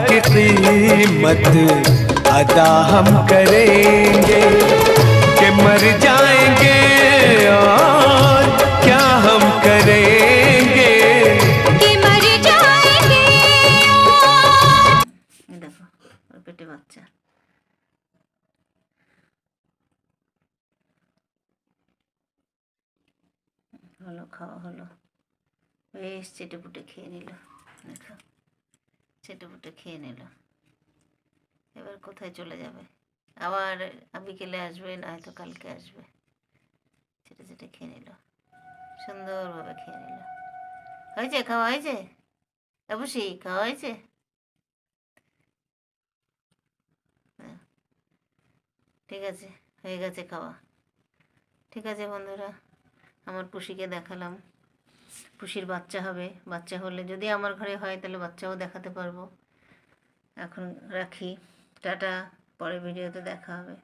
की कीमत अदा हम करेंगे कि मर जाएंगे और क्या हम करेंगे कि मर जाएंगे। देखो ওর পেটে বাচ্চা। হলো খাওয়া হলো, বেশ চেটেপুটে খেয়ে নিল। দেখো চেটেপুটে খেয়ে নিল। এবার কোথায় চলে যাবে? আবার বিকেলে আসবে, না হয়তো কালকে আসবে। চেটে চেটে খেয়ে নিল, সুন্দরভাবে খেয়ে নিল। হয়েছে? খাওয়া হয়েছে? অবশ্যই খাওয়া হয়েছে। ঠিক আছে, হয়ে গেছে খাওয়া। ঠিক আছে বন্ধুরা, আমার পুষিকে দেখালাম। পুষির বাচ্চা হবে, বাচ্চা হলে যদি আমার ঘরে হয় তাহলে বাচ্চাও দেখাতে পারবো। এখন রাখি, টাটা, পরের ভিডিওতে দেখা হবে।